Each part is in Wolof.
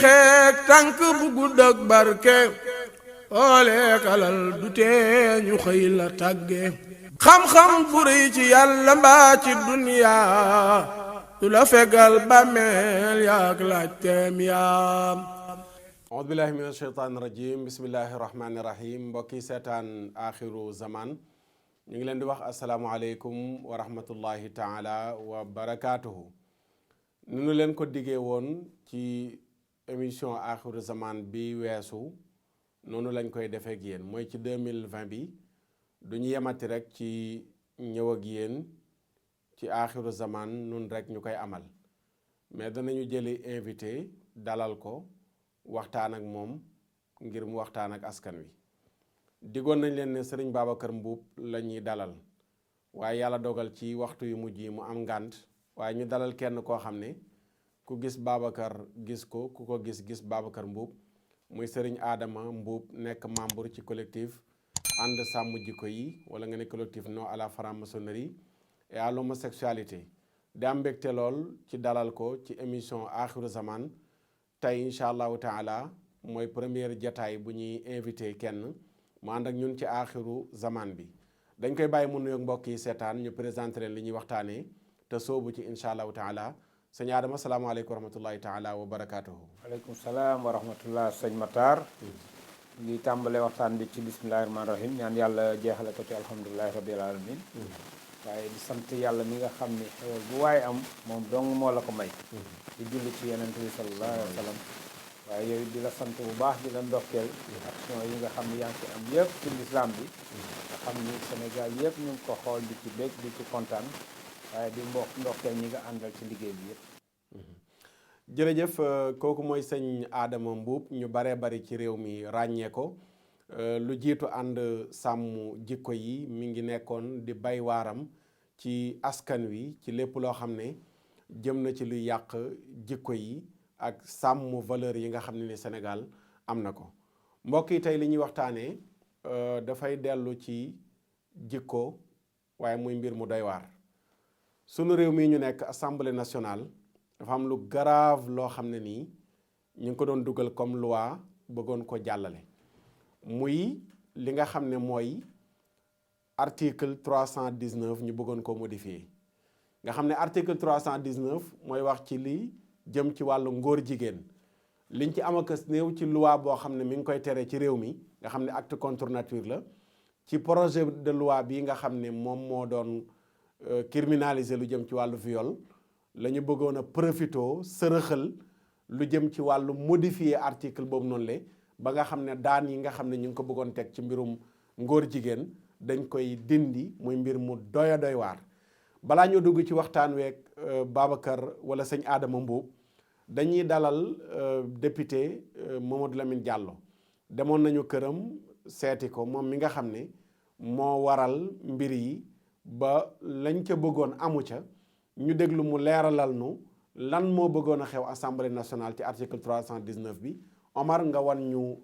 texeek tànk bu gudd ak barke ooleek alal du tee ñu xëy la tàgge xam-xam bu rëy ci yàlla mbaa ci duniyaa du la fegal bàmmeel yaak laajteem yaam audu billahi min asheytaani rajim bismillahi rahmaani rahim mbokki seetaan axiru zaman ñu ngi leen di wax asalaamualeykum wa rahmatullahi taala wa barakaatuhu nu nu leen ko diggee woon ci émission axiru zaman bi weesu noonu lañ koy defee ak yéen mooy ci 2020 bi du ñu yemati rek ci ñëw ak yéen ci axiru zaman nun rek ñu koy amal mais danañu jëli invité dalal ko waxtaan ak moom ngir mu waxtaan ak askan wi diggoon nañ leen ne sëriñ Babacar Mboup la ñuy dalal waaye yàlla dogal ci waxtu yu mujj yi mu am ngànt waaye ñu dalal kenn koo xam ne ku gis Babacar gis ko ku ko gis Babacar Mboup muy sëriñ Adama Mboup nekk membre ci collectif ànd sàmm jikko yi wala nga ne collectif non à la franc-maçonnerie et à l'homosexualité di am mbégte lool ci dalal ko ci émission axiru zaman tey incha allahu taala mooy première jataay bu ñuy invité kenn mu ànd ak ñun ci axiru zaman bi dañ koy bàyyi mu nuyoog mbokk yi seetaan ñu présenté leen li ñuy waxtaanee te soobu ci incha allahu taala sëñ Adama salaamaaleykum wa rahmatullahi taala wa barakaatuhu. waaleykum salaam wa rahmatullah sëñ Matar. ngi tàmbale waxtaan bi ci bismillahi rahmaani rahim ñaan yàlla jeexale ko ci alhamdulilahi rabbil alamin waaye di sant yàlla mi nga xam ni xewal bu waaye am moom dong moo la ko may. di julli ci yonent bi sallallahu alayhi wa sallam waaye yow di la sant bu baax di la ndokkeel action yi nga xam ni yaa ngi ci am yëpp ci lislaam bi nga xam ni Sénégal yëpp ñu ngi ko xool di ci bég di ci kontaan waaye di ndokkeel ñi nga àndal ci liggéey bi yëpp. jërëjëf kooku mooy sëñ Adama Mboup ñu baree bari ci réew mi ràññee ko lu jiitu ànd sàmm jikko yi mi ngi nekkoon di bay waaram ci askan wi ci lépp loo xam ne jëm na ci luy yàq jikko yi ak sàmm valeur yi nga xam ne ni Sénégal am na ko mbokk yi tey li ñuy waxtaanee dafay dellu ci jikko waaye muy mbir mu doy waar sunu réew mi ñu nekk assemblée nationale dafa am lu grave loo xam ne nii ñu ngi ko doon dugal comme loi bëggoon ko jàllale muy li nga xam ne mooy article 319 ñu bëggoon ko modifier nga xam ne article 319 mooy wax ci li jëm ci wàllu ngóor jigéen liñ ci am akas néew ci loi boo xam ne mi ngi koy tere ci réew mi nga xam ne acte contre nature la ci projet de loi bi nga xam ne moom moo doon criminaliser lu jëm ci wàllu viol la ñu bëggoon a profitoo sërëxal lu jëm ci wàllu modifier article boobu noonu le ba nga xam ne daan yi nga xam ne ñu ngi ko bëggoon teg ci mbirum ngóor jigéen dañ koy dindi muy mbir mu doy waar balaa ñoo dugg ci waxtaan week Babacar wala sëñ Adama Mboup dañuy dalal député Mamadou Lamine Diallo demoon nañu këram seeti ko moom mi nga xam ne moo waral mbir yi ba lañ ca bëggoon amu ca ñu déglu mu leeralal nu lan moo bëggoon a xew assemblée nationale ci article 319 bi Omar nga wan ñu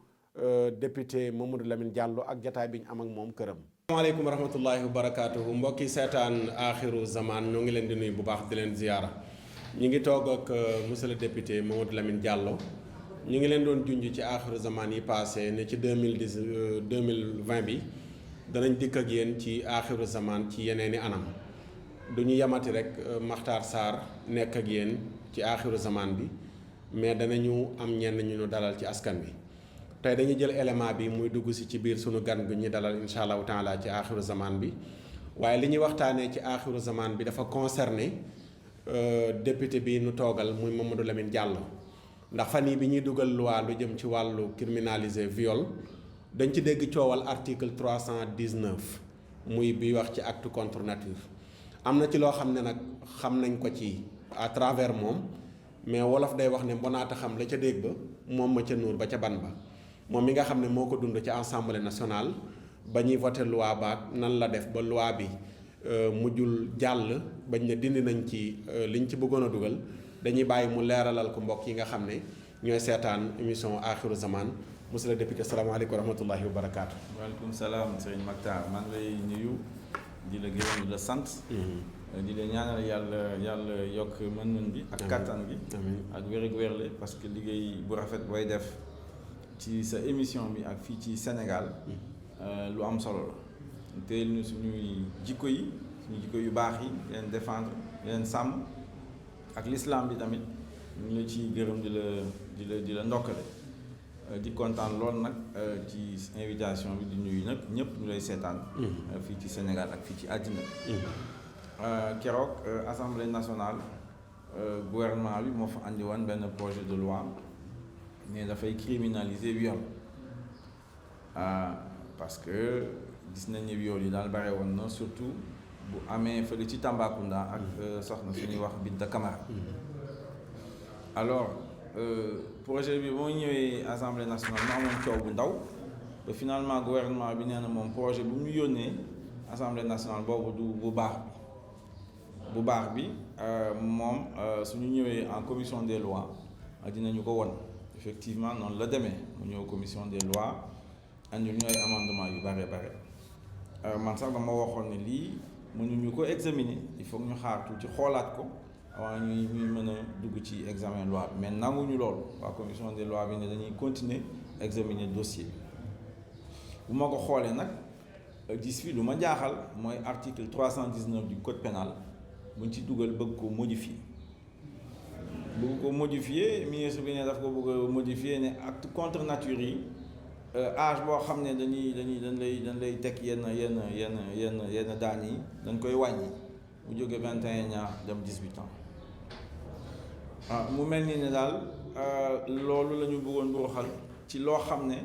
député Mamadou Lamine Diallo ak jataay bi ñu am ak moom këram. asalaamaaleykum wa rahmatullahi wa barakaatuhu mbokki seetaan axiru zaman ñoo ngi leen di nuyu bu baax di leen ziyaara ñu ngi toog ak monsieur le député Mamadou Lamine Diallo ñu ngi leen doon junj ci axiru zaman yi passé ne ci 2020 bi danañ dikk ak yéen ci axiru zaman ci yeneeni anam du ñu yamati rek Makhtar Sarr nekk ak yéen ci axiru zaman bi mais danañu am ñenn ñu dalal ci askan wi tey dañuy jël élément bi muy dugg si ci biir sunu gan bi ñu dalal incha allahu taala ci axiru zaman bi waaye li ñuy waxtaanee ci axiru zaman bi dafa concerné député bi nu toogal muy Mamadou Lamine Diallo ndax fan yi bi ñuy dugal loi lu jëm ci wàllu criminaliser viol dañ ci dégg coowal article 319 muy bi wax ci acte contre nature am na ci loo xam ne nag xam nañ ko ci à travers moom mais wolof day wax ne mbonaata xam la ca dégg ba moom ma ca nuur ba ca ban ba moom mi nga xam ne moo ko dund ci assemblée nationale ba ñuy voté loi baat nan la def ba loi bi mujjul jàll bañ ne dindi nañ ci liñ ci bëggoon a dugal dañuy bàyyi mu leeralal ko mbokk yi nga xam ne ñooy seetaan émission axiru zaman monsieur le député salaamaaleykum wa rahmatullahi wa barakaatu. waaleykum salaam sëriñ Mactar maa ngi lay nuyu di la gërëm di la sant. di leen ñaanal yàlla yokk mën-mën bi ak kattan bi ak wér-gu-wérle parce que liggéey bu rafet booy def ci sa émission bi ak fii ci Sénégal lu am solo la teel ñu suñuy jikko yu baax yi leen défendre leen sàmm ak l'islam bi tamit ñu la ciy gërëm di la ndokkale di kontaan lool nag ci invitation bi di nuyu nag ñëpp ñu lay seetaan fii ci Sénégal ak fii ci àddina keroog Assemblée nationale gouvernement bi moo fa andi woon benn projet de loi ne dafay criminaliser viol parce que gis nañ ne viol yi daal bare woon na surtout bu amee fële ci Tambacounda ak soxna suñuy wax Binta Camara alors projet bi moo ñëwee Assemblée nationale mu amoon coow bu ndaw ba finalement gouvernement bi nee na moom projet bu mu yónnee Assemblée nationale boobu du bu baax bi moom suñu ñëwee en commission des lois dinañu ko won effectivement noonu la demee mu ñëw commission des lois andil ñu ay amendement yu bare man sax dama waxoon ne lii mënuñu ko examiner il faut ñu xaar tuuti xoolaat ko avant ñuy mën a dugg ci examen loi bi mais nanguñu loolu waa commission des lois bi ne dañuy continuer examiner dossier bu ma ko xoolee nag gis fi lu ma jaaxal mooy article 319 du code pénal buñ ci dugal bëgg ko modifier ministre bi ne daf ko bëgg a modifier ne acte contre nature yi âge boo xam ne dañ lay teg yenn daan yi dañ koy wàññi mu jóge 21 ans dem 18 ans mu mel ni ne daal loolu la ñu bëggoon buruxal ci loo xam ne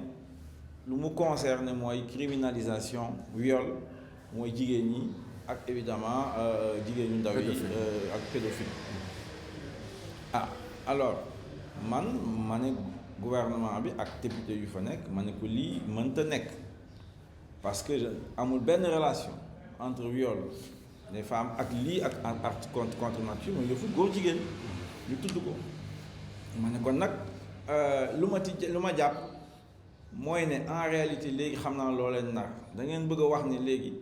lu mu concerne mooy criminalisation viol mooy jigéen ñi ak évidemment jigéen ñu ndaw yi ak pédophile alors ma ne gouvernement bi ak député yu fa nekk ma ne ko lii mënta nekk parce que amul benn relation entre viol des femmes ak lii ak acte contre nature mooy yëfu góor jigéen ñu tudd ko ma ne kon nag lu ma jàpp mooy ne en réalité léegi xam naa loo leen nar da ngeen bëgg a wax ne léegi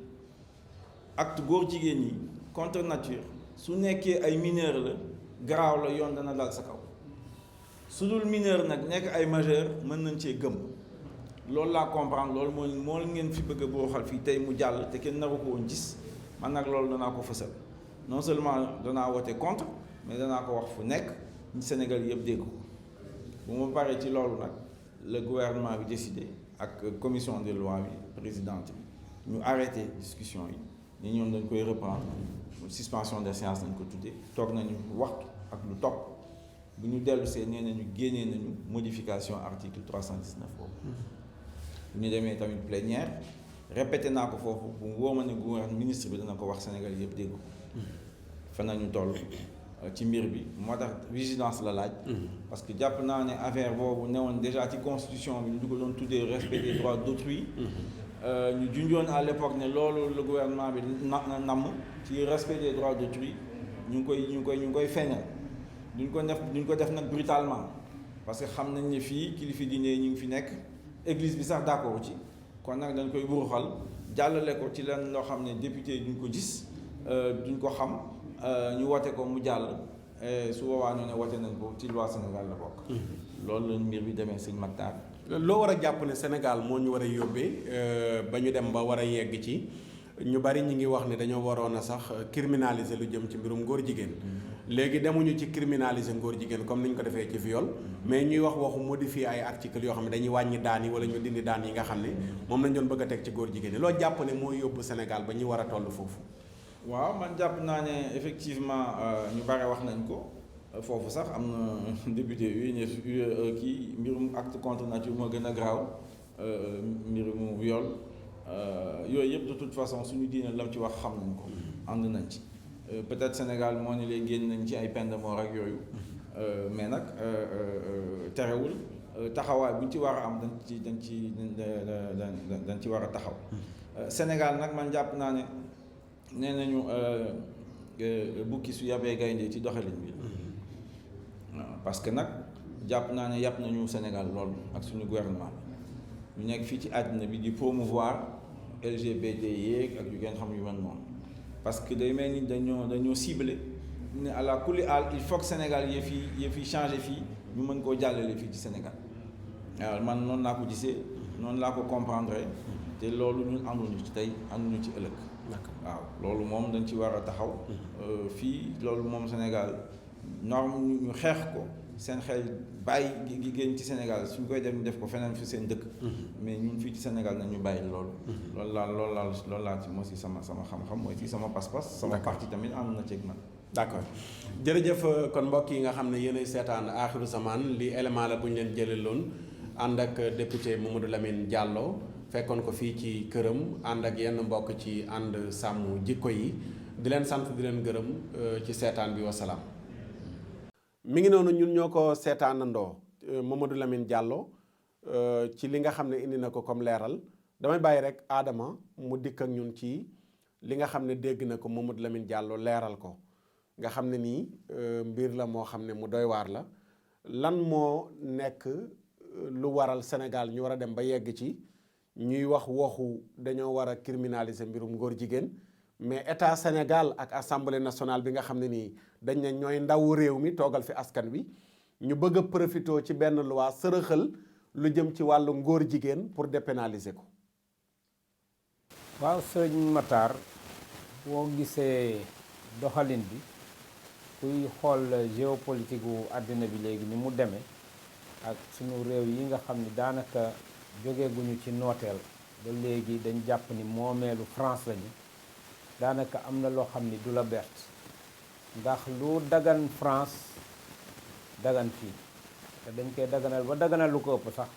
acte góor jigéen yi contre nature su nekkee ay mineur la garaaw la yoon dana dal sa kaw su dul mineur nag nekk ay majeur mën nañ cee gëm loolu laa comprendre loolu moo ngeen fi bëgg a booxal fii tey mu jàll te kenn naru ko woon gis man nag loolu danaa ko fësal non seulement danaa wote contre mais danaa ko wax fu nekk ñi Sénégal yëpp dégg ko bu ma paree ci loolu nag le gouvernement bi décidé ak commission des lois bi présidente bi ñu arrêté discussion yi ni ñoom dañ koy reprendre suspension de séance nañ ko tuddee toog nañu waxtu ak lu topp bu ñu dellu see nee nañu génnee nañu modification article 319 boobu bu ñu demee tamit plénière répété naa ko foofu bu mu wóor ma ne gouvernement ministre bi dana ko wax Sénégal yëpp dégg ko fan nañu toll ci mbir bi moo tax vigilance la laaj parce que jàpp naa ne affaire boobu newoon déjà ci constitution bi ñu du ko doon tuddee respect des droits d'autrui ñu junjoon à l'époque ne loolu le gouvernement bi namm ci respect des droits d'autrui ñu ngi koy feeñal duñ ko def nag brutalement parce que xam nañ ne fii kilifa diine ñu ngi fi nekk église bi sax d'accord ci kon nag dañ koy buruxal jàllale ko ci leen loo xam ne député duñ ko gis duñ ko xam ñu wote ko mu jàll su boobaa ñu ne wote nañ ko ci loi Sénégal la bokk loolu la mbir bi demee sëñ Mactar loo war a jàpp ne Sénégal moo ñu war a yóbbee ba ñu dem ba war a yegg ci ñu bari ñi ngi wax ne dañoo waroon a sax criminaliser lu jëm ci mbirum góor jigéen léegi demuñu ci criminaliser góor jigéen comme ni ñu ko defee ci viol mais ñuy waxu modifier ay articles yoo xam ne dañuy wàññi daan yi wala ñu dindi daan yi nga xam ne moom lañ doon bëgg a teg ci góor jigéen yi loo jàpp ne mooy yóbbu Sénégal ba ñu war a toll foofu. waaw man jàpp naa ne effectivement ñu bare wax nañ ko foofu sax am na député yu ne kii mbirum acte contre nature moo gën a graaw mbirum viol yooyu yëpp de toute façon suñu diine lam ci wax xam nañ ko ànd nañ ci peut-être Sénégal moo ne léegi génn nañ ci ay peine de mort ak yooyu mais nag terewul taxawaay bu ñu ci war a am dañ ci war a taxaw Sénégal nag man jàpp naa ne nee nañu bukki su yabee gaynde ci doxalin bi waaw parce que nag jàpp naa ne yàpp nañu Sénégal loolu ak suñu gouvernement bi ñu nekk fii ci àddina bi di promouvoir LGBT yeeg ak yu ngeen xam yu mel noonu parce que day mel ni dañoo ciblé ne àla kulli àll il faut que Sénégal yëf yi changé fii ñu mën koo jàllale fii ci Sénégal waaw man noonu laa ko gisee noonu laa ko comprendre te loolu ñun ànduñu ci tey ànduñu ci ëllëg. waaw loolu moom dañ ci war a taxaw. fii loolu moom Sénégal norme ñu xeex ko seen xel bàyyi gi génn ci Sénégal suñ koy def ñu def ko feneen fi seen dëkk. mais ñun fii ci Sénégal nañu bàyyi loolu. loolu laa ci moo si sama xam-xam mooy si sama pas-pas. sama parti tamit ànd na ceeg man. d'accord jërëjëf kon mbokk yi nga xam ne yéenay seetaan Axiru Zaman li élément la bu ñu leen jëlee loon ànd ak député Mamadou Lamine Diallo fekkoon ko fii ci këram ànd ak yenn mbokk ci ànd sàmm jikko yi di leen sant di leen gërëm ci seetaan bi wasalaam. mi ngi noonu ñun ñoo ko seetaanandoo Mamadou Lamine Diallo ci li nga xam ne indi na ko comme leeral damay bàyyi rek Adama mu dikk ak ñun ci li nga xam ne dégg na ko Mamadou Lamine Diallo leeral ko nga xam ne nii mbir la moo xam ne mu doy waar la lan moo nekk lu waral Sénégal ñu war a dem ba yegg ci ñuy wax waxu dañoo war a criminaliser mbirum ngóor jigéen mais état Sénégal ak assemblée nationale bi nga xam ne nii dañ ne ñooy ndawu réew mi toogal fi askan wi ñu bëgg a profité ci benn loi sërëxal lu jëm ci wàllu ngóor jigéen pour dépénaliser ko. waaw sëñ Matar boo gisee doxalin bi kuy xool géopolitique gu àddina bi léegi ni mu demee ak sunu réew yi nga xam ni daanaka jógeeguñu ci nooteel ba léegi dañ jàpp ni moomeelu France lañu daanaka am na loo xam ni du la bett ndax lu dagan France dagan fii te dañ koy daganal ba daganal lu ko ëpp sax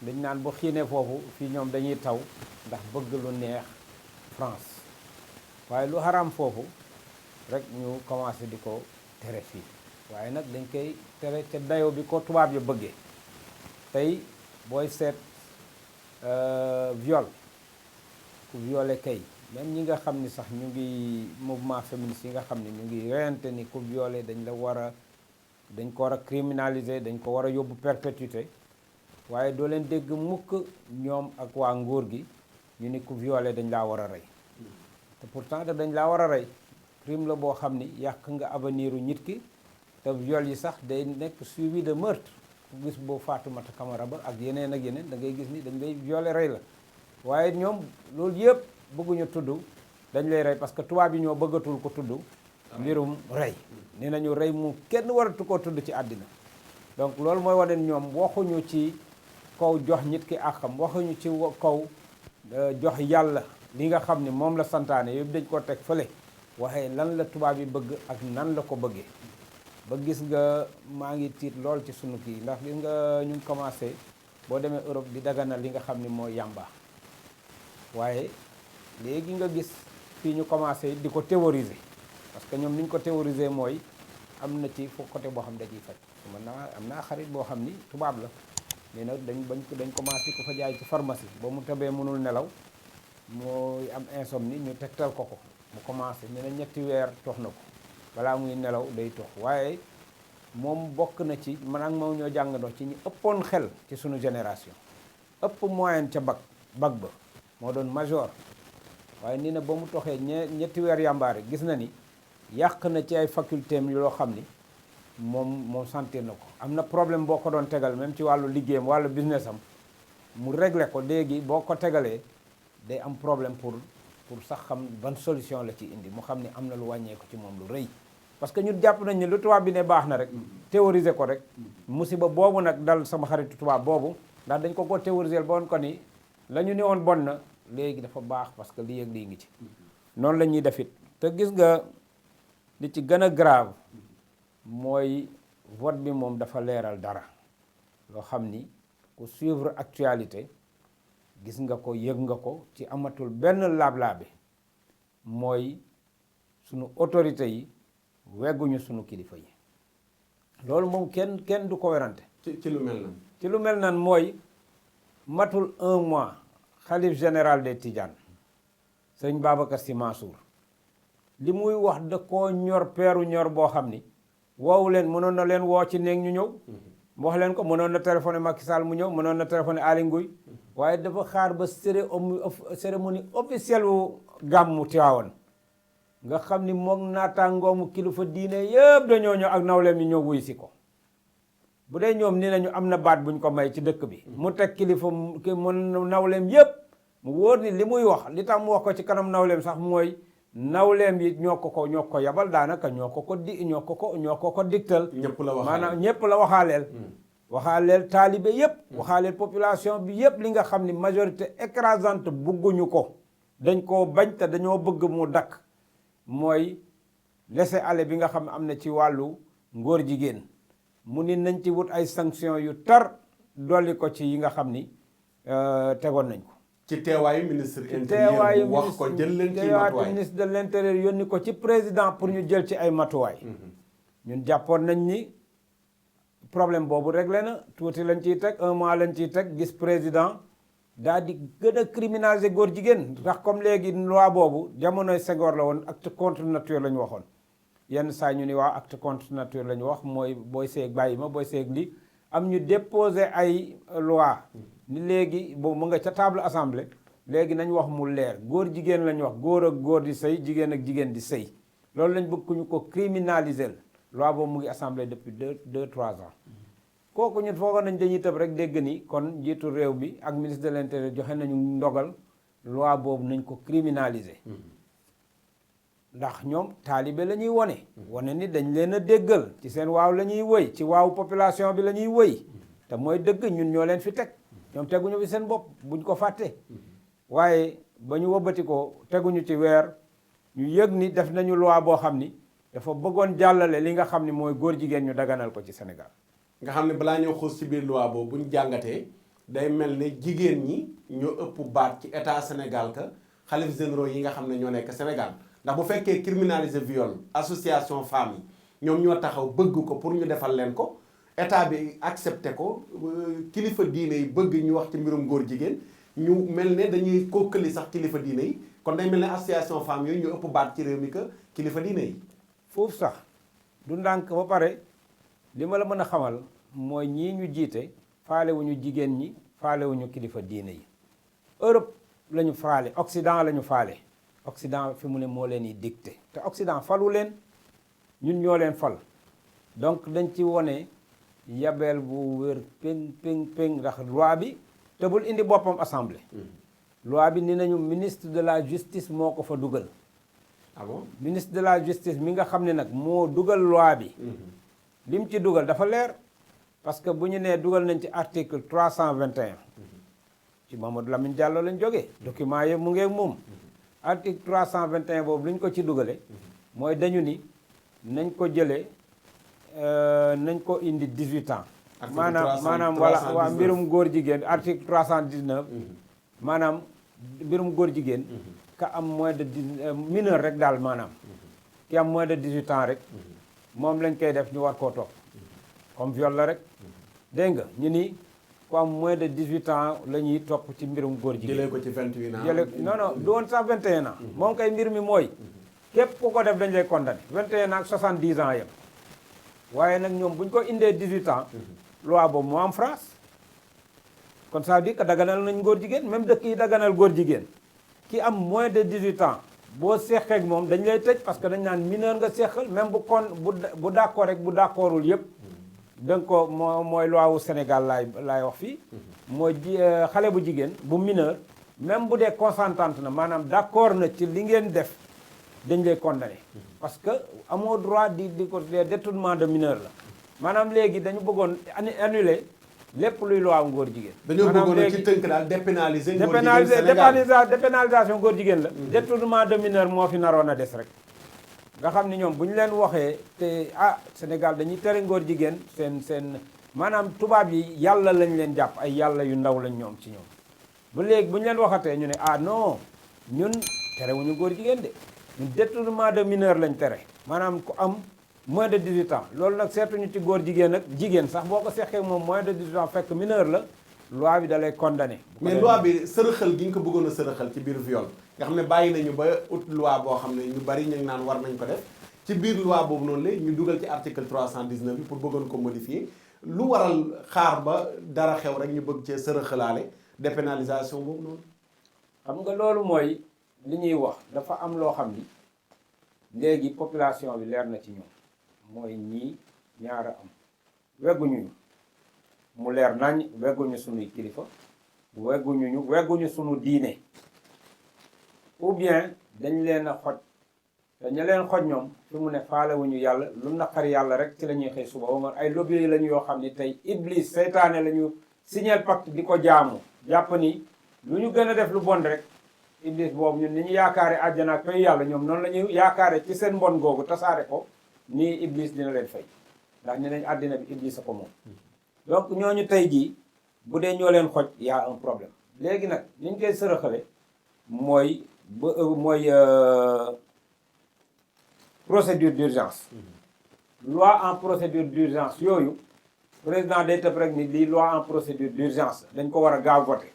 dañ naan bu xiinee foofu fii ñoom dañuy taw ndax bëgg lu neex France waaye lu xaraam foofu rek ñu commencé di ko tere fii waaye nag dañ koy tere ca dayo bi ko tubaab ya bëggee tey booy seet viol ku violé kay même ñi nga xam ni sax ñu ngi mouvement féministe yi nga xam ne ñu ngi reyante ni ku violé dañ ko war a criminaliser dañ ko war a yóbbu perpétuité waaye doo leen dégg mukk ñoom ak waa nguur gi ñu ni ku violé dañ laa war a rey te pourtant dañ laa war a rey crime la boo xam ni yàq nga avenir u nit ki te viol yi sax day nekk suivi de meurtre ku gis boo Fatoumata Camara ba ak yeneen ak yeneen da ngay gis ni dañ lay violé rey la waaye ñoom loolu yëpp bëgguñu tudd dañ lay rey parce que tubaab yi ñoo bëggatul ko tudd mbirum rey nee nañu rey mu kenn waratu koo tudd ci àddina donc loolu mooy wane ñoom waxuñu ci kaw jox nit ki àqam waxuñu ci kaw jox yàlla li nga xam ni moom la santaane yëpp dañ ko teg fële waxee lan la tubaab yi bëgg ak nan la ko bëggee ba gis nga maa ngi tiit lool ci sunu kii ndax gis nga ñu commencé boo demee Europe di daganal li nga xam ni mooy yàmba waaye léegi nga gis fii ñu commencé di ko théoriser parce que ñoom ni ñu ko théoriser mooy am na ci fo côté boo xam ne da ciy faj am naa xarit boo xam ni tubaab la mais nag dañ commencé ko fa jaay ci pharmacie ba mu tëbee mënul nelaw mooy am insomnie ñu tegtal ko mu commencé ñu ne 3 weer tox na ko balaa muy nelaw day tox waaye moom bokk na ci man ak moom ñoo jàngandoo ci ñi ëppoon xel ci sunu génération ëpp moyenne ca bac ba moo doon major waaye nii na ba mu toxee 3 weer yàmbaare gis na ni yàq na ci ay faculté am loo xam ni moom sentir na ko am na problème boo ko doon tegal même ci wàllu liggéeyam wàllu business am mu réglé ko léegi boo ko tegalee day am problème pour sax xam ban solution la ci indi mu xam ni am na lu wàññeeku ci moom lu rëy parce que ñun jàpp nañ ne lu tubaab bi ne baax na rek théoriser ko rek musiba boobu nag dal sama xaritu tubaab boobu ndax dañ ko théoriser ba woon ko ni la ñu ne woon bon na léegi dafa baax parce que lii ak lii ngi ci noonu la ñuy def it te gis nga li ci gën a grave mooy vote bi moom dafa leeral dara loo xam ni ku suivre actualité gis nga ko yëg nga ko ci amatul benn laab-laabe mooy sunu autorité yi wegguñu sunu kilifa yi loolu moom kenn du ko werante ci lu mel nan ci lu mel nan mooy matul 1 mois xalif général des Tidianes sëñ Babacar Sy Mansour li muy wax da koo ñor peeru ñor boo xam ni woowu leen mënoon na leen woo ci néeg ñu ñëw mu wax leen ko mënoon na téléphoné Macky Sall mu ñëw mënoon na téléphoné Aly Ngouille waaye dafa xaar ba cérémonie officielle wu gàmmu Tiwaawan nga xam ni moom naataangoomu kilifa diine yëpp dañoo ñëw ak nawleem yi ñëw wuy si ko bu dee ñoom ni nañu am na baat buñ ko may ci dëkk bi mu teg kilifa mu nawleem yëpp mu wóor ni li muy wax li tax mu wax ko ci kanam nawleem sax mooy nawleem yi ñoo ko yabal daanaka ñoo ko digtal ñëpp la waxaaleel maanaam ñëpp la waxaaleel taalibe yëpp waxaaleel population bi yëpp li nga xam ni majorité écrasante bugguñu ko dañ koo bañ te dañoo bëgg mu dakk mooy laisser-aller bi nga xam ne am na ci wàllu ngóor jigéen mu ni nañ ci wut ay sanctions yu tar dolli ko ci yi nga xam ni tegoon nañ ko ci teewaayu ministre intérieur bu wax ko jël leen ci matuwaay ministre de l'intérieur yónni ko ci président pour ñu jël ci ay matuwaay ñun jàppoon nañ ni problème boobu réglé na tuuti lañ ciy teg 1 mois lañ ciy teg gis président daal di gën a criminaliser góor jigéen ndax comme léegi loi boobu jamonoy Senghor la woon acte contre nature la ñu waxoon yenn saa ñu ni waa acte contre nature la ñu wax mooy booy seeg bàyyi ma booy seeg li am ñu déposer ay loi ni léegi boobu mu nga ca table assemblée léegi nañ wax mu leer góor jigéen lañ wax góor ak góor di sëy jigéen ak jigéen di sëy loolu lañ bëgg ñu ko criminaliser loi boobu mu ngi assemblée depuis 2-3 ans kooku ñun foogoon nañ dañuy tëb rek dégg ni kon njiitu réew mi ak ministre de l'intérieur joxe nañu ndogal loi boobu nañ ko criminaliser ndax ñoom taalibe la ñuy wane ni dañ leen a déggal ci seen waaw la ñuy wëy ci waaw population bi la ñuy wëy te mooy dëgg ñun ñoo leen fi teg ñoom teguñu fi seen bopp buñ ko fàtte waaye ba ñu wëbbati ko teguñu ci weer ñu yëg ni def nañu loi boo xam ni dafa bëggoon jàllale li nga xam ni mooy góor jigéen ñu daganal ko ci Sénégal nga xam ne balaa ñoo xuus ci biir loi boobu bu ñu jàngatee day mel ne jigéen ñi ñoo ëpp baat ci état Sénégal ka xalif généraux yi nga xam ne ñoo nekk Sénégal ndax bu fekkee criminaliser viol association femmes yi ñoom ñoo taxaw bëgg ko pour ñu defal leen ko état bi accepté ko kilifa diine yi bëgg ñu wax ci mbirum góor jigéen ñu mel ne dañuy kokkali sax kilifa diine yi kon day mel ne association femmes yooyu ñu ëpp baat ci réew mi que kilifa diine yi. foofu sax du ndànk ba pare li ma la mën a xamal mooy ñii ñu jiite faalewuñu jigéen ñi faalewuñu kilifa diine yi Europe la ñu faale Occident la ñu faale Occident fi mu ne moo leen di dicté te Occident falu leen ñun ñoo leen fal donc dañ ci wone yabeel bu wér péng ndax loi bi te bul indi boppam assemblée loi bi ni nañu ministre de la justice moo ko fa dugal ah bon ministre de la justice mi nga xam ne nag moo dugal loi bi li mu ci dugal dafa leer parce que bu ñu nee dugal nañ ci article 321 ci Mamadou Lamine Diallo lañ jógee document yëpp mu ngeeg moom article 321 boobu li ñu ko ci dugale mooy dañu ni nañ ko jëlee nañ ko indi 18 ans maanaam voilà waa mbirum góor jigéen article 319 maanaam mbirum góor jigéen ka am moins de mineur rek daal maanaam ki am moins de 18 ans rek moom lañ koy def ñu war koo topp comme viol la rek dégg nga ñu ni ku am moins de 18 ans la ñuy topp ci mbirum góor jigéen jëlee ko ci 28 ans non du woon sax 21 ans moom kay mbir mi mooy képp ku ko def dañ lay condamné 21 ans ak 70 ans yëpp waaye nag ñoom bu ñu ko indee 18 ans loi boobu moo am France kon ça veut dire que daganal nañ góor jigéen même dëkk yi daganal góor jigéen ki am moins de 18 ans boo seqeek moom dañ lay tëj parce que dañ naan mineur nga seqal même bu d'accord rek bu d'accordul yëpp danga ko mooy loi wu Sénégal laay wax fii mooy xale bu jigéen bu mineur même bu dee consentante na maanaam d'accord na ci li ngeen def dañ lay condamné parce que amoo droit di ko détournement de mineur la maanaam léegi dañu bëggoon annuler lépp luy loi wu góor jigéen dañoo bëggoon ci tënk daal dépénaliser góor jigéen Sénégal dépénalisation góor jigéen la détournement de mineur moo fi naroon a des rek nga xam ni ñoom bu ñu leen waxee te Sénégal dañuy tere ngóor jigéen seen maanaam tubaab yi yàlla lañ leen jàpp ay yàlla yu ndaw lañ ñoom ci ñoom ba léegi bu ñu leen waxatee ñu ne non ñun terewuñu góor jigéen de ñun détournement de mineur lañ tere maanaam ku am moins de 18 ans loolu nag seetuñu ci góor jigéen ak jigéen sax boo ko seqee moom moins de 18 ans fekk mineur la loi bi da lay condamné. mais loi bi sërëxal gi ñu ko bëggoon a sërëxal ci biir viol nga xam ne bàyyi nañu ba ut loi boo xam ne ñu bari ñu ngi naan war nañ ko def ci biir loi boobu noonu la ñu dugal ci article 319 bi pour bëggoon ko modifier lu waral xaar ba dara xew rek ñu bëgg cee sërëxalaale dépénalisation boobu noonu. xam nga loolu mooy li ñuy wax dafa am loo xam ni léegi population bi leer na ci ñoom mooy ñii ñaara am wegguñu mu leer nañ wegguñu sunuy kilifa wegguñu sunu diine ou bien dañ leen a xoj te ña leen xoj ñoom fi mu ne faalewuñu yàlla lu naqari yàlla rek ci la ñuy xëy suba ba ay lobby lañu yoo xam ni tey iblis seytaane la ñu signal pacte di ko jaamu jàpp ni lu ñu gën a def lu bon rek iblis boobu ñun ni ñu yaakaare àjjana ak pay yàlla ñoom noonu la ñu yaakaare ci seen mbon googu tasaare ko nii iblis dina leen fay ndax ñu nañ àddina bi iblis a ko moom donc ñooñu tey jii bu dee ñoo leen xoj y a un problème léegi nag ni ñu koy sërëxale mooy procédure d'urgence loi en procédure d'urgence yooyu président day tëb rek ni lii loi en procédure d'urgence dañ ko war a gaaw voté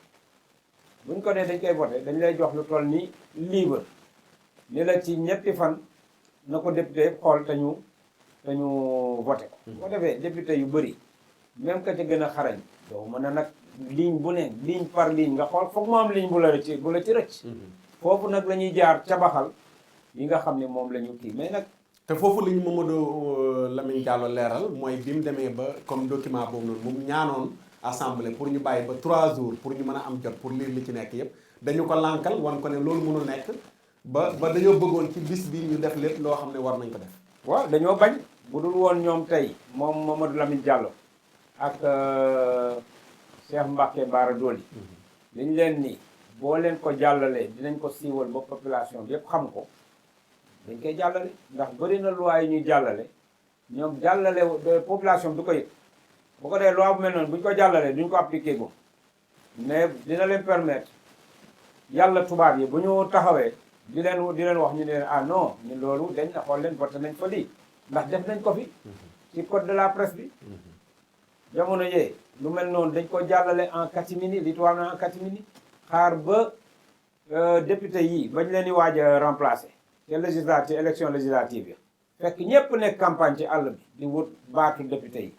buñ ko nee dañ koy voté dañ lay jox lu toll ni livre ni la ci ñetti fan na ko député xool te ñu voté ko bu ko defee député yu bëri même que ci gën a xarañ doo mën a nag ligne bu ne ligne par ligne nga xool foog mu am ligne bu la ci rëcc foofu nag la ñuy jaar cabaxal yi nga xam ne moom la ñu kii mais nag te foofu li ñu Mamadou Lamine Diallo leeral mooy bi mu demee ba comme document boobu noonu mu ñaanoon assemblée pour ñu bàyyi ba 3 jours pour ñu mën a am jot pour lire li ci nekk yëpp dañu ko lànkal wan ko ne loolu mënul nekk ba dañoo bëggoon ci bis bi ñu def lépp loo xam ne war nañ ko def waaw dañoo bañ bu dul woon ñoom tey moom Mamadou Lamine Diallo ak Cheikh Mbacké Bara Dolly liñ leen ni boo leen ko jàllalee dinañ ko siiwal ba population bi yëpp xam ko dañ koy jàllale ndax bëri na loi yi ñuy jàllale ñoom jàllale population bi du ko yëg bu ko dee loi bu mel noonu bu ñu ko jàllalee duñ ko appliqué gu mais dina leen permettre yàlla tubaab yi bu ñu taxawee di leen wax ñu ne leen ah non ñu loolu dañ na xool leen voté nañ fa lii ndax def nañ ko fi ci code de la presse bi jamono yee lu mel noonu dañ ko jàllale en catimini li tubaab na en catimini xaar ba député yi bañ leen di waaj a remplacer te législative élection législative yi fekk ñépp nekk campagne ci àll bi di wut baatu député yi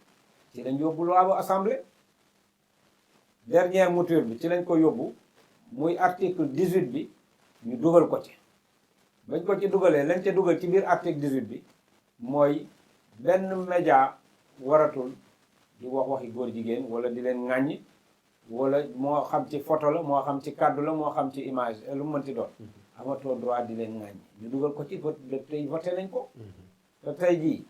ci lañ yóbbu loi bu assemblée dernière mouture bi ci lañ ko yóbbu muy article 18 bi ñu dugal ko ci bañ ko ci dugalee lañ ca dugal ci biir article 18 bi mooy benn média waratul di wax waxi góor jigéen wala di leen ŋàññ wala moo xam ci photo la moo xam ci kàddu la moo xam ci image lu mu mënti doon amatoo droit di leen ŋàññ ñu dugal ko ci tey voté nañ ko te tey jii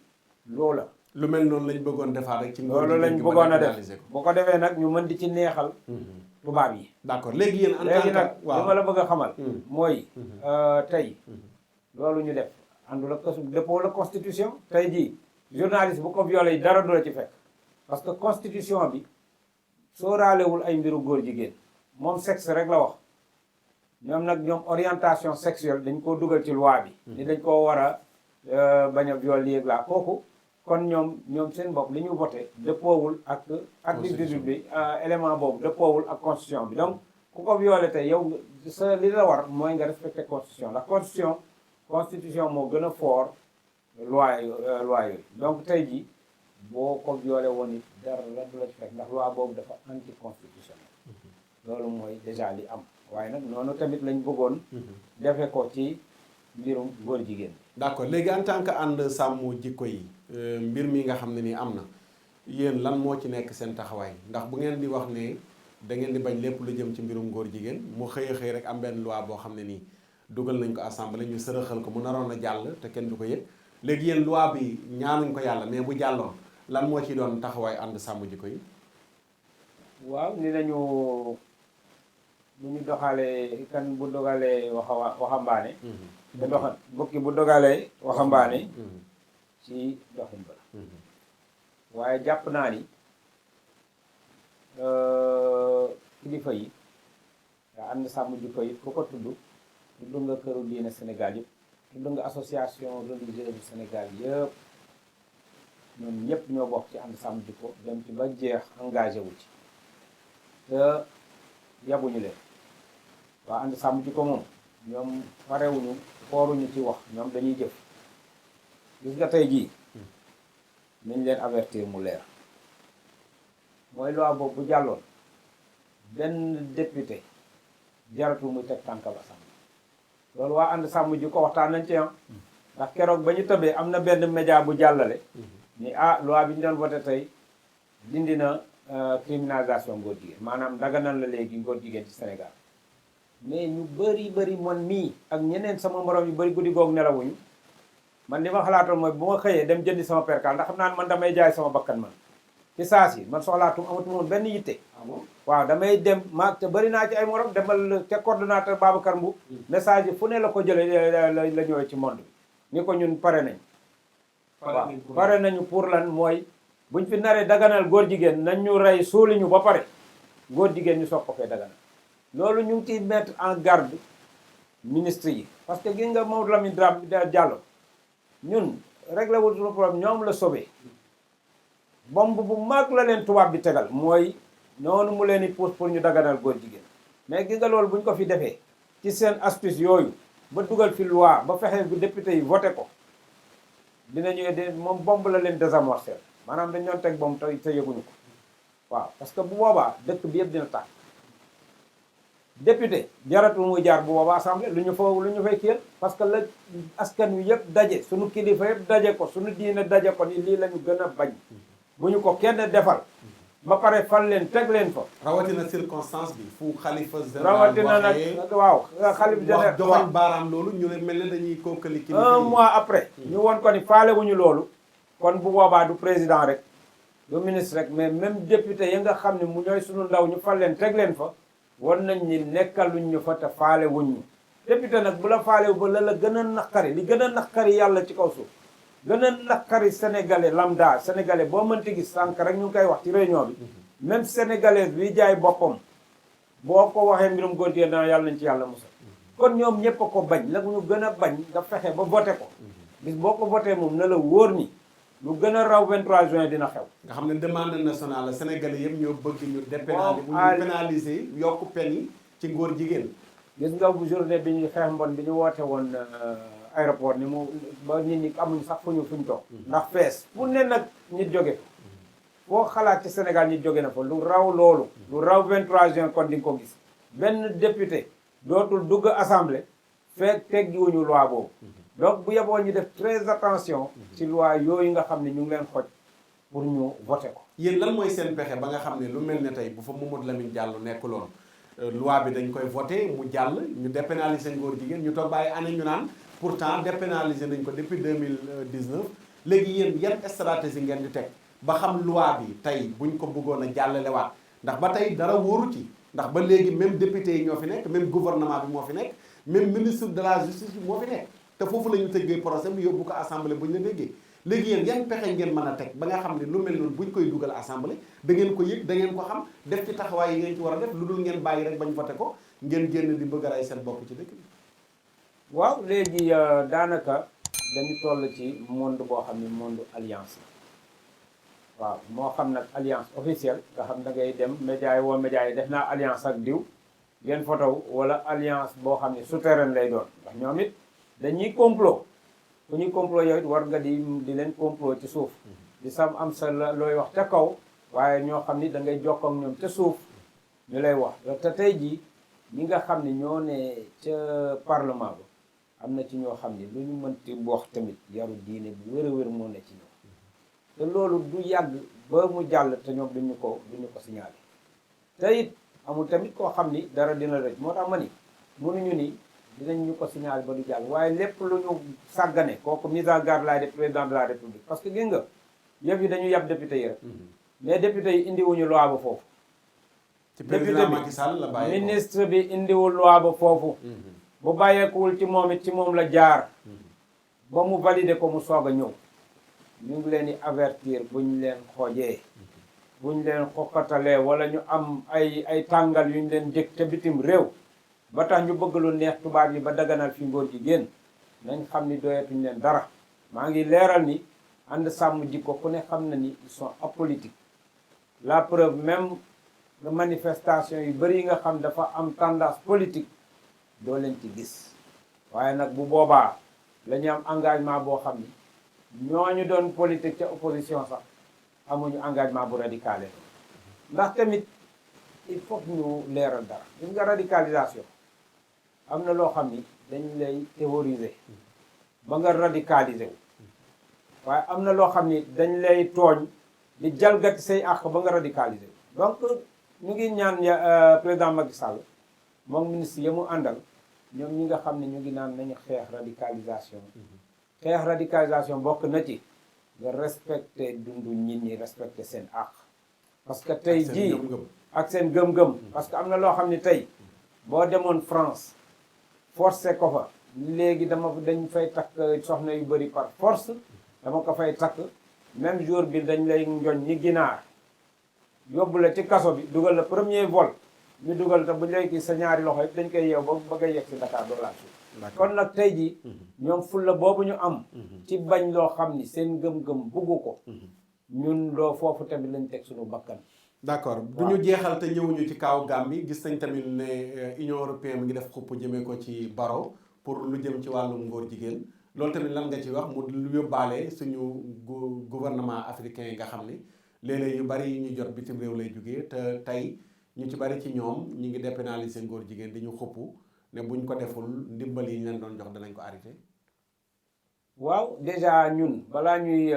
loola lu mel noonu lañ bëggoon defaat rek ci loolu lañ bëggoon a def boo ko defee nag ñu mën di ci neexal tubaab yi d'accord léegi yéen en léegi tant nag que waaw li ma la bëgg a xamal mooy tey loolu ñu def àndul ak dëppoo la constitution tey jii journaliste bu ko violé dara du la ci fekk parce que constitution bi sooraalewul ay mbiru góor jigéen moom sexe rek la wax ñoom nag ñoom orientation sexuelle dañ koo dugal ci loi bi ni dañ koo war a bañ a viol yéeg laa kooku kon ñoom seen bopp li ñu voté dëppoowul ak article 18 bi élément boobu dëppoowul ak constitution bi donc ku ko violé tey yow sa li la war mooy nga respecté constitution la constitution moo gën a fort loi yooyu donc tey ji boo ko violé woon it dara la du la ci fekk ndax loi boobu dafa anticonstitutionnel loolu mooy déjà li am waaye nag noonu tamit lañ bëggoon defe ko ci mbirum góor jigéen d'accord léegi en tant que ànd sàmm jikko yi mbir mi nga xam ne nii am na yéen lan moo ci nekk seen taxawaay ndax bu ngeen di wax ne da ngeen di bañ lépp lu jëm ci mbirum góor jigéen mu xëy a xëy rek am benn loi boo xam ne nii dugal nañ ko assemblée ñu sërëxal ko mu naroon a jàll te kenn du ko yëg léegi yéen loi bi ñaanuñ ko yàlla mais bu jàlloon lan moo ci doon taxawaay ànd sàmm jikko yi waaw ni nañu bu ñu doxalee kan bu dogalee waxambaane te doxal bukki bu dogalee waxambaane ci doxin ba la waaye jàpp naa ni kilifa yi nga ànd sàmm jikko yi ku ko tudd nga këru diine Sénégal yëpp tudd nga association religieuse du Sénégal yëpp ñoom ñëpp ñoo bokk ci ànd sàmm jikko dem ci ba jeex engagé wu ci te yabuñu leen waa ànd sàmm jikko moom ñoom parewuñu fooruñu ci wax ñoom dañuy jëf gis nga tey jii nañ leen avertir mu leer mooy loi boobu bu jàlloon benn député jaratul muy teg tànkal assemblée loolu waa ànd sàmm jikko waxtaan nañ ci ndax keroog ba ñu tëbee am na benn média bu jàllale ni loi bi ñu doon voté tey dindi na criminalisation ngóor jigéen maanaam daganal la léegi ngóor jigéen ci Sénégal mais ñu bëri man mii ak ñeneen sama morom yu bëri guddi goog nelawuñu man li ma xalaatoon mooy bu ma xëyee dem jëndi sama percal ndax xam naa ne man damay jaay sama bakkan man ci saas yi man soxlaatum amatuma woon benn yitte waaw damay dem maag te bëri naa ci ay morom demal te coordonnateur Babacar Mboup message yi fu ne la ko jële la ñëwee ci monde bi ni ko ñun pare nañ waaw pare nañu pour lan mooy buñ fi naree daganal góor jigéen nañ ñu rey suuli ñu ba pare góor jigéen ñu soog ko fee daganal loolu ñu ngi ciy mettre en garde ministre yi parce que gis nga Mamadou Lamine Diallo ñun réglé wul suñu problème ñoom la sauvé bomb bu mag la leen tubaab bi tegal mooy noonu mu leen di pousse pour ñu daganal góor jigéen mais gis nga loolu bu ñu ko fi defee ci seen astuce yooyu ba dugal fi loi ba fexe bu député yi voté ko dinañu moom bomb la leen désamorcer maanaam dañ doon teg bomb te yëguñu ko waaw parce que bu boobaa dëkk bi yëpp dina tàkk député jaratul muy jaar bu boobaa assemblée lu ñu fay kiyal parce que la askan wi yëpp daje suñu kilifa yëpp daje ko suñu diine daje ko ni lii la ñu gën a bañ bu ñu ko kenn defal ba pare fal leen teg leen fa rawatina circonstance bi fu xalifa général rawatina nag waaw xalifa général joxoñ baaraam loolu ñu ne mel ne dañuy konkali kilifa un mois après ñu woon ko ni faale wuñu loolu kon bu boobaa du président rek du ministre rek mais même député yi nga xam ne mu ñooy suñu ndaw ñu fal leen teg leen fa war nañ ni nekkaluñ ñu fa te faale wuñ ñu député nag bu la faale ba la gën a naqari li gën a naqari yàlla ci kaw suuf gën a naqari sénégalais lambda sénégalais boo mënti gis sànq rek ñu ngi koy wax ci réunion bi même sénégalais bi jaay boppam boo ko waxee mbirum góor jigéen dana yàlla nañ ci yàlla musal kon ñoom ñëpp a ko bañ la ñu gën a bañ nga fexe ba voté ko bis boo ko voté moom na la wóor ni lu gën a raw 23 juin dina xew nga xam ne demande nationale la sénégalais yëpp ñoo bëgg ñu dépénaliser yokk pen yi ci ngóor jigéen gis nga bu journée bi ñu xeex mbon bi ñu woote woon aéroport ni mu ba nit ñi amuñ sax fuñ toog ndax fees fu ne nag nit jóge fa foo xalaat ci Sénégal nit jóge na fa lu raw loolu lu raw 23 juin kon di nga ko gis benn député dootul dugg assemblée fekk teggiwuñu loi boobu donc bu yeboo ñu def très attention ci loi yooyu nga xam ne ñu ngi leen xoj pour ñu voté ko yéen lan mooy seen pexe ba nga xam ne lu mel ne tey bu fa Mamadou Lamine Diallo nekkuloon loi bi dañ koy voté mu jàll ñu dépénaliser ngóor jigéen ñu toog ba ay année ñu naan pourtant dépénaliser nañ ko depuis 2019 léegi yéen yan stratégie ngeen di teg ba xam loi bi tey buñ ko bëggoon a jàllalewaat ndax ba tey dara wóoru ci ndax ba léegi même député yi ñoo fi nekk même gouvernement bi moo fi nekk même ministre de la justice bi moo fi nekk te foofu la ñu tëggee procès bi yóbbu ko assemblée bu ñu la déggee léegi yéen yan pexe ngeen mën a teg ba nga xam ne lu mel noonu buñ koy dugal assemblée da ngeen ko yëg da ngeen ko xam def ci taxawaay yi ngeen ci war a def lu dul ngeen bàyyi rek bañ voté ko ngeen génn di bëgg a rey seen bopp ci dëkk bi waaw léegi daanaka dañu toll ci monde boo xam ne monde alliance la waaw moo xam nag alliance officielle nga xam da ngay dem média yi woo média yi def naa alliance ak diw ngeen photo wala alliance boo xam ne souterraine lay doon ndax ñoom it dañuy complot ku ñuy complot yow it war nga di leen complot ci suuf di sam am sa looy wax ca kaw waaye ñoo xam ni da ngay jokkoo ak ñoom ca suuf ñu lay wax te tey jii ñi nga xam ne ñoo ne ca parlement ba am na ci ñoo xam ne lu ñu mënti wax tamit yaru diine bu wér a wér moo ne ci ñoom te loolu du yàgg ba mu jàll te ñoom duñu ko signalé te it amul tamit koo xam ni dara dina rëcc moo tax ma ni mënuñu ni dinañ ñu ko signalé ba du jàll waaye lépp lu ñu sàggane kooku mise en garde laay def président de la république parce que gis nga yëf yi dañu yab député yi rek mais député yi indiwuñu loi ba foofu ci président Macky Sall la bàyyi ministre bi indiwul loi ba foofu bu bàyyeekuwul ci moom it ci moom la jaar ba mu validé ko mu soog a ñëw ñu ngi leen di avertir buñ leen xoojee buñ leen xokkatalee wala ñu am ay tàngal yu ñu leen jëkk ca bitim réew ba tax ñu bëgg lu neex tubaab yi ba daganal fi ngóor jigéen nañ xam ni doyatuñ leen dara maa ngi leeral ni ànd sàmm jikko ku ne xam na ni ils sont apolitiques la preuve même manifestation yu bëri yi nga xam dafa am tendance politique doo leen ci gis waaye nag bu boobaa la ñu am engagement boo xam ni ñooñu doon politique ca opposition sax amuñu engagement bu radicale ndax tamit il faut ñu leeral dara gis nga radicalisation am na loo xam ni dañ lay théoriser ba nga radicalisé wu waaye am na loo xam ni dañ lay tooñ di jalgati say àq ba nga radicalisé wu donc ñu ngi ñaan président Macky Sall moom ministre yi mu àndal ñoom ñi nga xam ne ñu ngi naan nañu xeex radicalisation xeex radicalisation bokk na ci nga respecté dundu nit ñi respecté seen àq parce que tey jii ak seen gëm-gëm parce que am na loo xam ne tey boo demoon France forcé ko fa léegi dañ fay takk soxna yu bëri par force dama ko fay takk même jour bi dañ lay njoñ ñi ginaar yóbbu la ci kaso bi dugal la premier vol ñu dugal te bu léegi sa ñaari loxo yëpp dañ koy yeew ba bëgg a yegg si Dakar doo laa suuf kon nag tey ji ñoom fulla boobu ñu am ci bañ loo xam ni seen gëm-gëm buggu ko ñun doo foofu tamit lañ teg suñu bakkan d'accord du ñu jeexal te ñëwuñu ci kaw Gambie gis nañ tamit ne Union européenne mi ngi def xupp jëmee ko ci Barrow pour lu jëm ci wàllum ngóor jigéen loolu tamit lan nga ci wax mu lu yóbbaale suñu gouvernement africain yi nga xam ne léeg-léeg yu bari yi ñu jot bitim réew lay jógee te tey ñu ci bari ci ñoom ñi ngi dépénaliser ngóor jigéen di ñu xupp ne buñ ko deful ndimbal yi ñu leen doon jox danañ ko arrêté. waaw déjà ñun balaa ñuy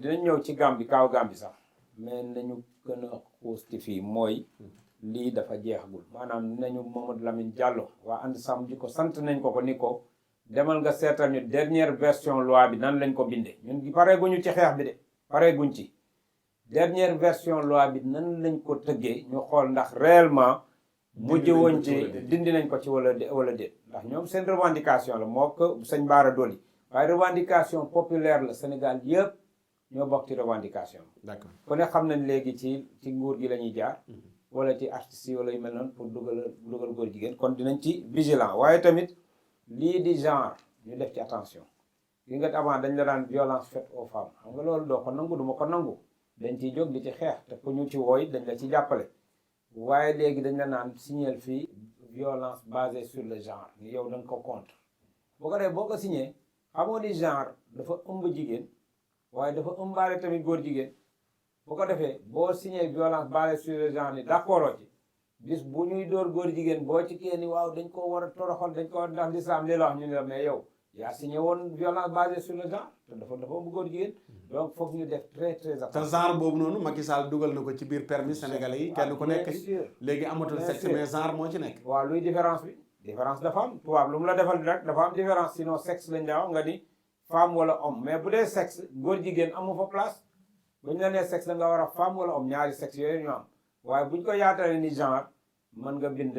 dinañ ñëw ci Gambie kaw Gambie sax mais nañu gën a xuus ci fii mooy lii dafa jeexagul maanaam nañu Mamadou Lamine Diallo waa ànd sàmm ji ko sant nañ ko ni ko demal nga seetal ñu dernière version loi bi nan lañ ko bindee ñun pareeguñu ci xeex bi de pareeguñ ci dernière version loi bi nan lañ ko tëggee ñu xool ndax réellement mujj woon ci dindi nañ ko ci wala déet ndax ñoom seen revendication la moo ko sëñ Bara Dolly waaye revendication populaire la Sénégal yëpp ñoo bokk ci revendication d'accord ku ne xam nañ léegi ci nguur gi la ñuy jaar wala ci artistes yi wala yu mel noonu pour dugal góor jigéen kon dinañ ci vigilant waaye tamit lii di genre ñu def ci attention li nga avant dañ la daan violence faite aux femmes xam nga loolu doo ko nangu duma ko nangu dañ ciy jóg di ci xeex te ku ñu ci wooy dañ la ci jàppale waaye léegi dañ la naan signer fii violence basée sur le genre ni yow da nga ko contre boo ko def boo ko signé xamoo ni genre dafa ëmb jigéen waaye dafa ëmbaale tamit góor jigéen bu ko defee boo signé violence basée sur le genre ni d'accord ci bis bu ñuy dóor góor jigéen boo ci kii ni waaw dañ ko war a toroxal dañ ko war a ndax l'islam li la wax ñu ne la mais yow yaa signé woon violence basée sur le genre te dafa ëmb góor jigéen donc foog ñu def très très attention. te genre boobu noonu Macky Sall dugal na ko ci biir permis sénégalais yi kenn ku nekk léegi amatul sexe mais genre moo ci nekk. waaw luy différence bi différence dafa am tubaab lu mu la defal rek dafa am différence sinon sexe lañ la wax nga ni femme wala homme mais bu dee sexe góor jigéen amu fa place bu ñu la nee sexe la nga war a femme wala homme ñaari sexe yooyu ñu am waaye bu ñu ko yaatalee ni genre mën nga bind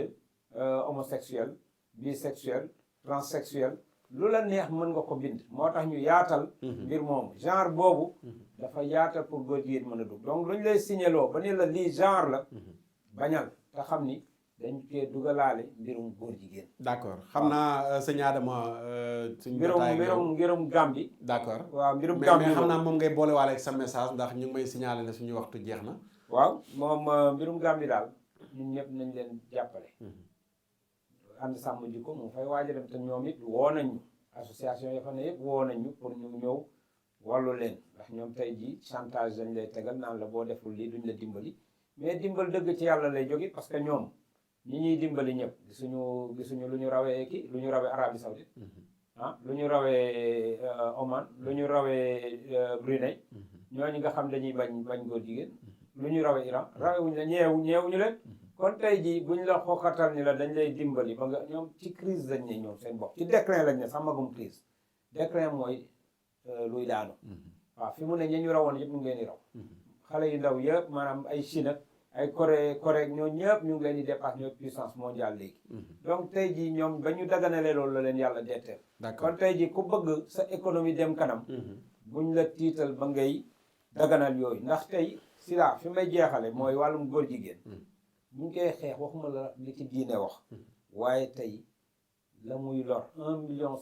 homosexuel bisexuel transsexuel lu la neex mën nga ko bind moo tax ñu yaatal mbir moomu genre boobu dafa yaatal pour góor jigéen mën a dugg donc lu ñu lay signaloo ba ni la lii genre la bañal te xam ni dañ koy dugalaale mbirum góor jigéen. d'accord xam naa sëñ Adama suñu jotaay mbirum Gambie. d'accord waaw mbirum Gambie mais xam naa moom ngay boolewaale ak sa message ndax ñu ngi may signaler ne suñu waxtu jeex na. waaw moom mbirum Gambie daal ñun ñëpp nañ leen jàppale. ànd sàmm jikko mu fay waaj a dem te ñoom it woo nañ ñu association yoo xam ne yëpp woo nañ ñu pour ñu ñëw wallu leen ndax ñoom tey jii chantage dañ lay tegal naan la boo deful lii duñ la dimbali mais dimbal dëgg ci yàlla lay jóge parce que ñoom ñi ñuy dimbali ñëpp gisuñu lu ñu rawee lu ñu rawee Arabie Saoudite lu ñu rawee Oman lu ñu rawee Brunei ñooñu nga xam dañuy bañ góor jigéen lu ñu rawee Iran rawewuñu la ñeewuñu leen kon tey jii buñ la xooxatal ni la dañ lay dimbali ba nga ñoom ci crise lañ ne ñoom seen bopp ci déclin lañ ne sax magum crise déclin mooy luy daanu waaw fi mu ne ñu rawoon yëpp ñu ngi leen di raw xale yu ndaw yëpp maanaam ay Chine ak ay Corée ñoo ñëpp ñu ngi leen di dépasse ñoo puissance mondiale léegi donc tey jii ñoom ba ñu daganalee loolu la leen yàlla detteel kon tey jii ku bëgg sa économie dem kanam buñ la tiital ba ngay daganal yooyu ndax tey si la fi may jeexale mooy wàllum góor jigéen buñ koy xeex waxuma la li ci diine wax waaye tey la muy lor 1,7 million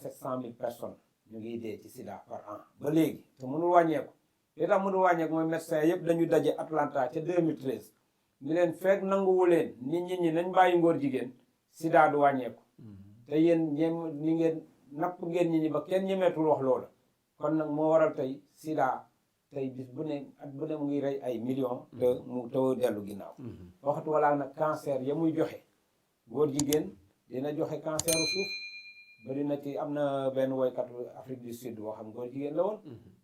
personnes ñu ngi dee ci sida par an ba léegi te mënul wàññeeku li tax mënul wàññeeku mooy médecin yëpp dañu daje Atlanta ca 2013 ñu leen fekk nanguwu leen nit ñi nañ bàyyi ngóor jigéen sida du wàññeeku te yéen ni ngeen napp ngeen nit ñi ba kenn ñemeetul wax loola kon nag moo waral tey sida tey bis bu ne at bu ne mu ngi rey ay millions te mu taw dellu ginnaaw waxatu wala nag cancer ya muy joxe góor jigéen dina joxe canceru suuf bëri na ci am na benn woykatu Afrique du Sud boo xam góor jigéen la woon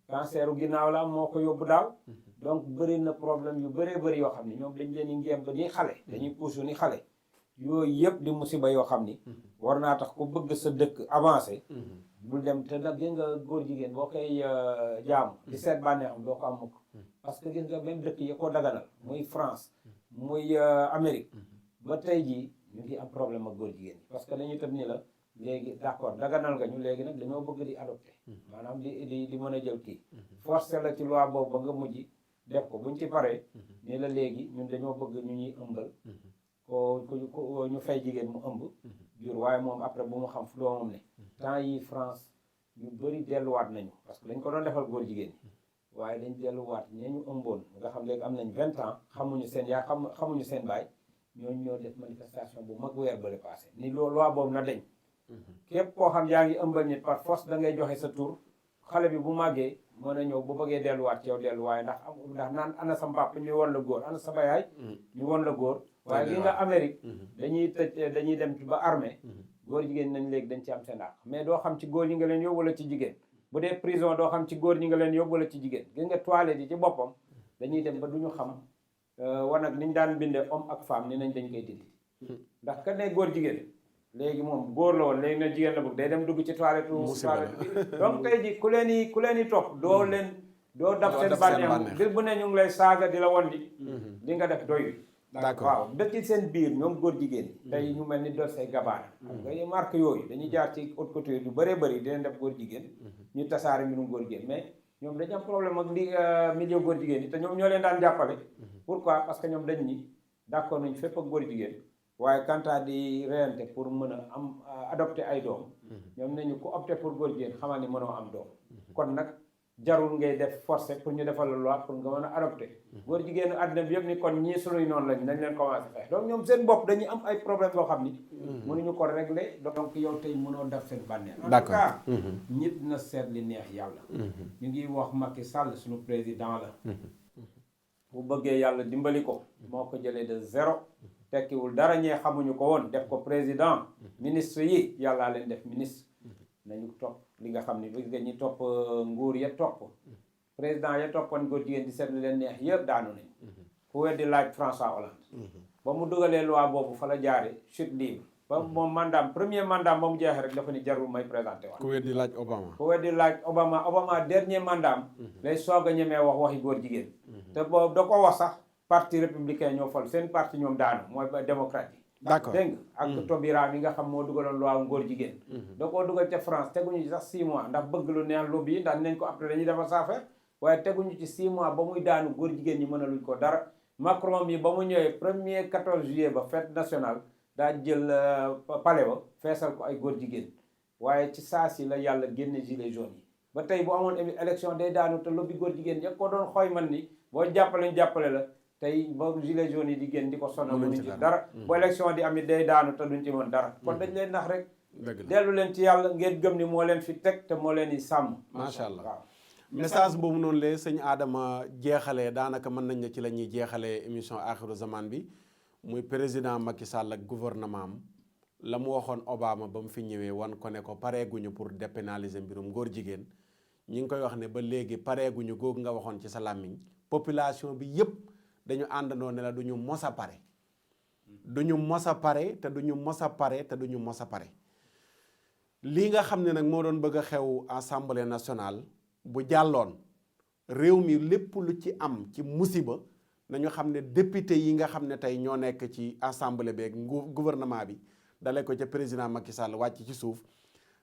canceru ginnaaw la am moo ko yóbbu daaw donc bëri na problème yu bëree bëri yoo xam ne ñoom dañ leen di ngéem ba ni xale dañuy puusu ni xale yooyu yëpp di musiba yoo xam ni war naa tax ku bëgg sa dëkk avancé bul dem te nag gis nga góor jigéen boo koy jaamu di seet bànneexam doo ko am mukk parce que gis nga même dëkk yi ko daganal muy France muy Amérique ba tey jii ñu ngi am problème ak góor jigéen yi parce que dañuy tëb ni la léegi d'accord daganal nga ñu léegi nag dañoo bëgg di adopté maanaam di mën a jël kii forcé la ci loi boobu ba nga mujj def ko buñ ci paree ni la léegi ñun dañoo bëgg ñu ñuy ëmbal ko ñu fay jigéen mu ëmb jur waaye moom après bu mu xam fu doomam ne temps yi France ñu bëri delluwaat nañu parce que dañ ko doon defal góor jigéen ñi waaye dañ delluwaat ñee ñu ëmboon nga xam léegi am nañ 20 ans xamuñu seen yaay xamuñu seen baay ñooñu ñoo def manifestation bu mag weer bale passé ni loolu loi boobu na deñ képp koo xam yaa ngi ëmbal nit par force da ngay joxe sa tur xale bi bu màggee mën a ñëw bu bëggee delluwaat ci yow dellu waaye ndax naan ana sa mbàpp ñu won la góor ana sa bayaay ñu won la góor waaye li nga Amérique dañuy dem ci ba armée góor jigéen nañ léegi dañ ci am seen àq mais doo xam ci góor ñi nga leen yóbbu wala ci jigéen bu dee prison doo xam ci góor ñi nga leen yóbbu wala ci jigéen gis nga toilette yi ci boppam dañuy dem ba duñu xam wanag ni ñu daan bindee homme ak femme ni nañ dañ koy dindi ndax ka ne góor jigéen léegi moom góor la woon léegi na jigéen la bëgg day dem dugg ci toilette bi donc tey ji ku leen i topp doo dab seen bànneex bir bu ne ñu ngi lay saaga di la won di nga def doy d'accord waaw dëkk seen biir ñoom góor jigéen yi tey ñu mel ni Dolce & Gabbana xam nga marque yooyu dañuy jaar ci haute couture yu bëree bëri di leen def góor jigéen ñu tasaare mbirum góor jigéen mais ñoom dañu am problème ak li milieu góor jigéen yi te ñoom ñoo leen daan jàppale pourquoi parce que ñoom dañ ni d'accord nañ fépp ak góor jigéen waaye quant à di reyante pour mën a am adopté ay doom ñoom nañu ku opté pour góor jigéen xamal ni mënoo am doom kon nag jarul ngay def forcé pour ñu defal la loi pour nga mën a adopté góor jigéenu àddina bi yëpp ni kon ñii sunuy noonu lañ nañ leen commencé fexe donc ñoom seen bopp dañuy am ay problème yoo xam ni mënuñu ko régler donc yow tey mënoo def seen bànneex en tout cas nit na seet li neex yàlla ñu ngi wax Macky Sall suñu président la bu bëggee yàlla dimbali ko moo ko jëlee de zéro tekkiwul dara ñee xamuñu ko woon def ko président ministre yi yàllaa leen def ministre nañu topp li nga xam ni bëgg nga ñi topp nguur ya topp président ya toppoon góor jigéen di seet lu leen neex yëpp daanu nañ ku weddi laaj François Hollande ba mu dugalee loi boobu fa la jaare chute libre ba moom mandaam premier mandat ba mu jeexee rek dafa ni jarul may présenté waat ku weddi laaj Obama dernier mandaam lay soog a ñemee waxi góor jigéen te boobu da ko wax sax parti républicain ñoo fal seen parti ñoom daanu mooy démocrate yi d'accord dégg nga ak Taubira mi nga xam moo dugaloon loi ngóor jigéen da koo dugal ca France teguñu ci sax 6 mois ndax bëgg lu neex lobby yi ndax nañ ko après dañuy defar sa affaire waaye teguñu ci 6 mois ba muy daanu góor jigéen ñi mënaluñ ko dara Macron mi ba mu ñëwee premier 14 juillet ba fête nationale daa jël palais ba feesal ko ay góor jigéen waaye ci saa si la yàlla génne gilet jaune yi ba tey bu amoon élection day daanu te lobby góor jigéen ñi ko doon xooy man ni boo jàppale la tey ba gilet jaune yi di génn di ko sonal mënuñ ci dara bu élection di am it day daanu te duñ ci mën dara kon dañ leen nax rek dellu leen ci yàlla ngeen gëm ni moo leen fi teg te moo leen di sàmm macha allah waaw message boobu noonu lee sëñ Adama jeexalee daanaka mën nañ ne ci la ñuy jeexalee émission axiru zaman bi muy président Macky Sall ak gouvernement am la mu waxoon Obama ba mu fi ñëwee wan ko ne ko pareeguñu pour dépénaliser mbirum góor jigéen ñi ngi koy wax ne ba léegi pareeguñu googu nga waxoon ci sa làmmiñ population bi yépp dañu àndandoo ne la du ñu mos a pare duñu mos a pare te duñu mos a pare te duñu mos a pare lii nga xam ne nag moo doon bëgg a xew assemblée nationale bu jàlloon réew mi lépp lu ci am ci musiba nañu xam ne député yi nga xam ne tey ñoo nekk ci assemblée beeg gouvernement bi dale ko ca président Macky Sall wàcc ci suuf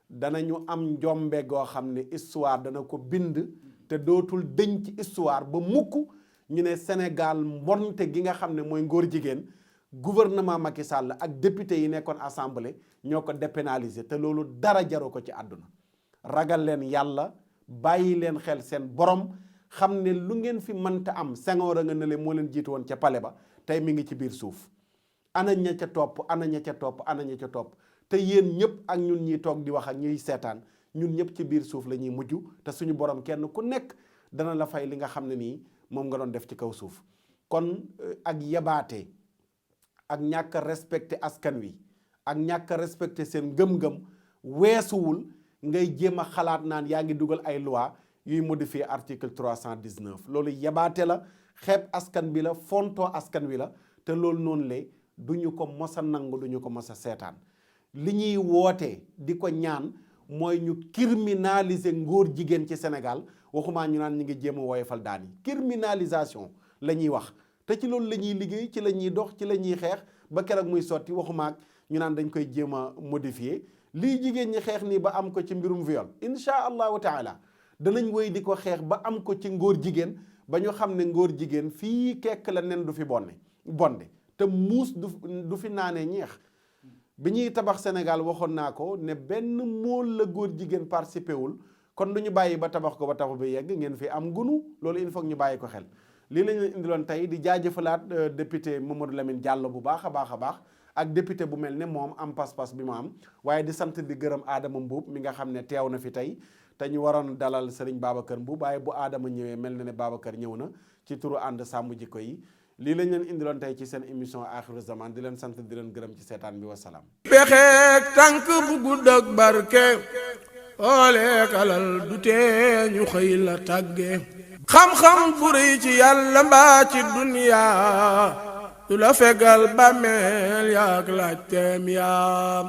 danañu am njombe goo xam ne histoire dana ko bind te dootul dëñ ci histoire ba mukk ñu ne Sénégal mbonte gi nga xam ne mooy ngóor jigéen gouvernement Macky Sall ak député yi nekkoon assemblée ñoo ko dépénaliser te loolu dara jaru ko ci àdduna ragal leen yàlla bàyyi leen xel seen borom xam ne lu ngeen fi mënta am Senghor a nga ne leen moo leen jiitu woon ca palais ba tey mi ngi ci biir suuf ana ña ca topp ana ña ca topp ana ña ca topp te yéen ñëpp ak ñun ñuy toog di wax ak ñuy seetaan ñun ñëpp ci biir suuf la ñuy mujj te suñu borom kenn ku nekk dana la fay li nga xam ne nii moom nga doon def ci kaw suuf kon ak yabaate ak ñàkk a respecté askan wi ak ñàkk a respecté seen ngëm-ngëm weesuwul ngay jéem a xalaat naan yaa ngi dugal ay loi yuy modifier article 319 loolu yebaate la, xeeb askan bi la, fontoo askan wi la, te loolu noonu le du ñu ko mos a nangu, du ñu ko mos a seetaan. li ñuy woote di ko ñaan mooy ñu criminaliser ngóor jigéen ci Sénégal, waxumaa ñu naan ñu ngi jéem a woyofal daan yi. Criminalisation la ñuy wax, te ci loolu la ñuy liggéey, ci la ñuy dox, ci la ñuy xeex ba keroog muy sotti, waxumaak ñu naan dañ koy jéem a modifier. lii jigéen ñi xeex nii ba am ko ci mbirum viol, insha allahu taala danañ woy di ko xeex ba am ko ci ngóor jigéen, ba ñu xam ne ngóor jigéen fii kekk la nen du fi bonde te muus du fi naanee ñeex. bi ñuy tabax Sénégal waxoon naa ko ne benn mool la góor jigéen participé wul, kon du ñu bàyyi ba tabax ko ba tabax bi yegg ngeen fi am gunu. loolu il faut ñu bàyyi ko xel. lii la ñu indiloon tey di jaajëfalaat député Mamadou Lamine Diallo bu baax a baax a baax, ak député bu mel ne moom am pas-pas bi mu am, waaye di sant di gërëm Adama Mbuub mi nga xam ne teew na fi tey te ñu waroon dalal Serigne Babacar Mbuub, waaye bu Adama ñëwee mel na ne Babacar ñëw na ci turu ànd sàmm jikko yi. lii lañ leen indiloon tey ci seen émission Axiru Zaman, di leen sant di leen gërëm ci seetaan bi, wasalaam. pexeek tànk bu gudd ak barke ooleek alal du tee ñu xëy la tàgge xam-xam bu rëy ci yàlla mbaa ci duniyaa du la fegal bàmmeel yaak laaj teem yaam